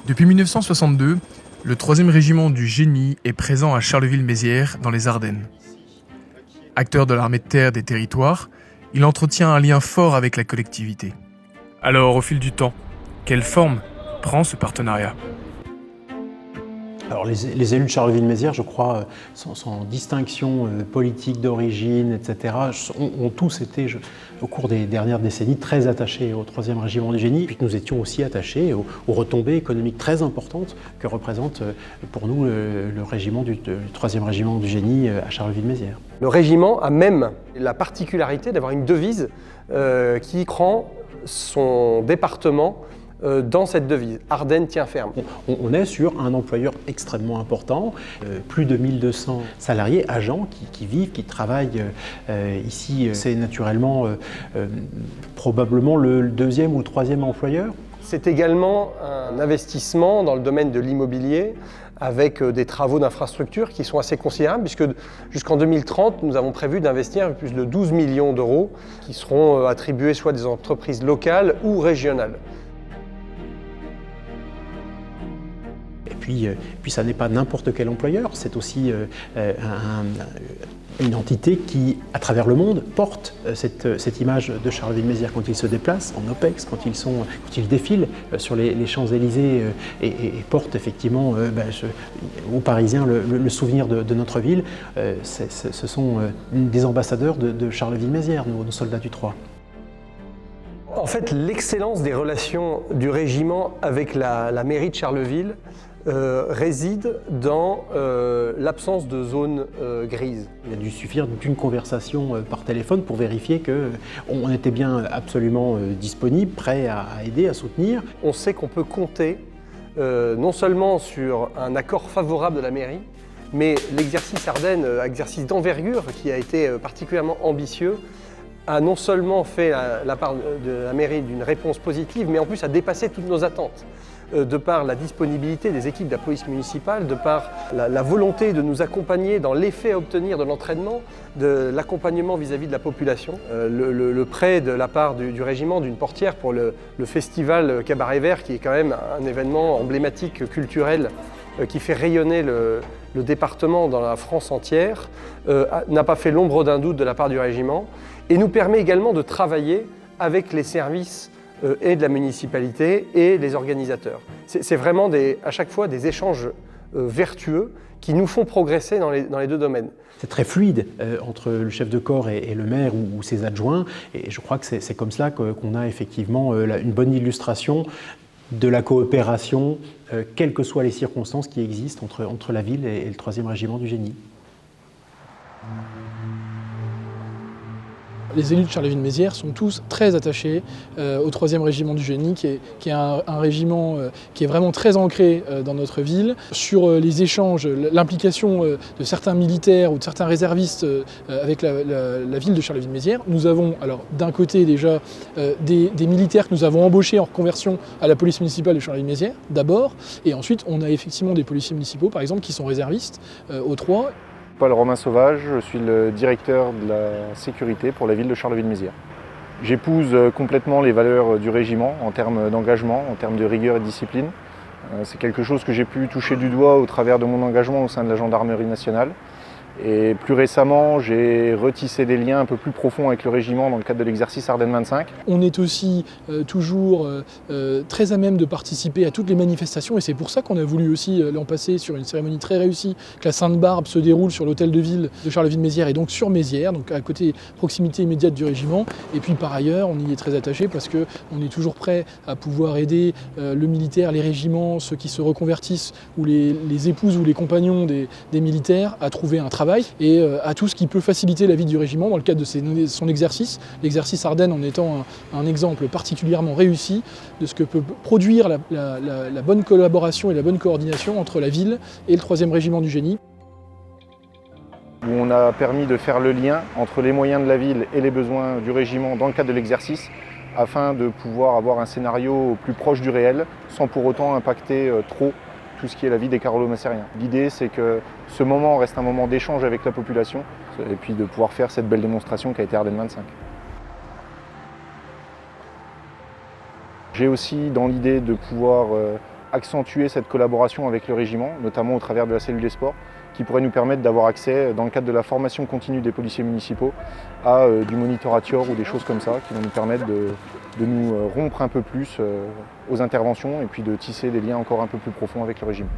Depuis 1962, le 3e régiment du Génie est présent à Charleville-Mézières, dans les Ardennes. Acteur de l'armée de terre des territoires, il entretient un lien fort avec la collectivité. Alors, au fil du temps, quelle forme prend ce partenariat ? Alors les élus de Charleville-Mézières, je crois, sans distinction politique d'origine, etc., ont tous été, au cours des dernières décennies, très attachés au 3e régiment du Génie, puis que nous étions aussi attachés aux retombées économiques très importantes que représente pour nous le 3e régiment du Génie à Charleville-Mézières. Le régiment a même la particularité d'avoir une devise qui prend son département dans cette devise, Ardennes tient ferme. On est sur un employeur extrêmement important, plus de 1200 salariés, agents qui vivent, qui travaillent ici. C'est naturellement probablement le 2e ou le 3e employeur. C'est également un investissement dans le domaine de l'immobilier avec des travaux d'infrastructure qui sont assez considérables puisque jusqu'en 2030, nous avons prévu d'investir plus de 12 millions d'euros qui seront attribués soit à des entreprises locales ou régionales. Puis ça n'est pas n'importe quel employeur, c'est aussi une entité qui, à travers le monde, porte cette image de Charleville-Mézières quand ils se déplacent en OPEX, quand ils défilent sur les Champs-Élysées et portent effectivement aux Parisiens le souvenir de notre ville. Ce sont des ambassadeurs de Charleville-Mézières, nos soldats du 3. En fait, l'excellence des relations du régiment avec la mairie de Charleville réside dans l'absence de zones grises. Il a dû suffire d'une conversation par téléphone pour vérifier qu'on était bien absolument disponible, prêt à aider, à soutenir. On sait qu'on peut compter non seulement sur un accord favorable de la mairie, mais l'exercice Ardennes, exercice d'envergure qui a été particulièrement ambitieux, a non seulement fait la part de la mairie d'une réponse positive, mais en plus a dépassé toutes nos attentes. De par la disponibilité des équipes de la police municipale, de par la volonté de nous accompagner dans l'effet à obtenir de l'entraînement, de l'accompagnement vis-à-vis de la population. Le prêt de la part du régiment d'une portière pour le festival Cabaret Vert, qui est quand même un événement emblématique culturel qui fait rayonner le département dans la France entière, n'a pas fait l'ombre d'un doute de la part du régiment et nous permet également de travailler avec les services et de la municipalité et les organisateurs. C'est vraiment à chaque fois des échanges vertueux qui nous font progresser dans les deux domaines. C'est très fluide entre le chef de corps et le maire ou ses adjoints et je crois que c'est comme cela qu'on a effectivement une bonne illustration de la coopération, quelles que soient les circonstances qui existent entre la ville et le 3e régiment du Génie. Les élus de Charleville-Mézières sont tous très attachés au 3e régiment du Génie, qui est un régiment qui est vraiment très ancré dans notre ville. Sur les échanges, l'implication de certains militaires ou de certains réservistes avec la ville de Charleville-Mézières, nous avons alors d'un côté déjà des militaires que nous avons embauchés en reconversion à la police municipale de Charleville-Mézières d'abord, et ensuite on a effectivement des policiers municipaux par exemple qui sont réservistes au 3. Paul Romain Sauvage, je suis le directeur de la sécurité pour la ville de Charleville-Mézières. J'épouse complètement les valeurs du régiment en termes d'engagement, en termes de rigueur et de discipline. C'est quelque chose que j'ai pu toucher du doigt au travers de mon engagement au sein de la gendarmerie nationale. Et plus récemment, j'ai retissé des liens un peu plus profonds avec le régiment dans le cadre de l'exercice Ardennes 25. On est aussi toujours très à même de participer à toutes les manifestations et c'est pour ça qu'on a voulu aussi l'an passé sur une cérémonie très réussie que la Sainte-Barbe se déroule sur l'hôtel de ville de Charleville-Mézières et donc sur Mézières, donc à côté, proximité immédiate du régiment. Et puis par ailleurs, on y est très attaché parce qu'on est toujours prêt à pouvoir aider le militaire, les régiments, ceux qui se reconvertissent ou les épouses ou les compagnons des militaires à trouver un travail et à tout ce qui peut faciliter la vie du régiment dans le cadre de son exercice. L'exercice Ardennes en étant un exemple particulièrement réussi de ce que peut produire la bonne collaboration et la bonne coordination entre la ville et le 3e régiment du Génie. Où on a permis de faire le lien entre les moyens de la ville et les besoins du régiment dans le cadre de l'exercice afin de pouvoir avoir un scénario plus proche du réel sans pour autant impacter trop tout ce qui est la vie des Carolo-Massériens. L'idée, c'est que ce moment reste un moment d'échange avec la population et puis de pouvoir faire cette belle démonstration qui a été Ardennes 25. J'ai aussi dans l'idée de pouvoir accentuer cette collaboration avec le régiment, notamment au travers de la cellule des sports, qui pourrait nous permettre d'avoir accès, dans le cadre de la formation continue des policiers municipaux, à du monitoratior ou des choses comme ça, qui vont nous permettre de nous rompre un peu plus aux interventions et puis de tisser des liens encore un peu plus profonds avec le régiment.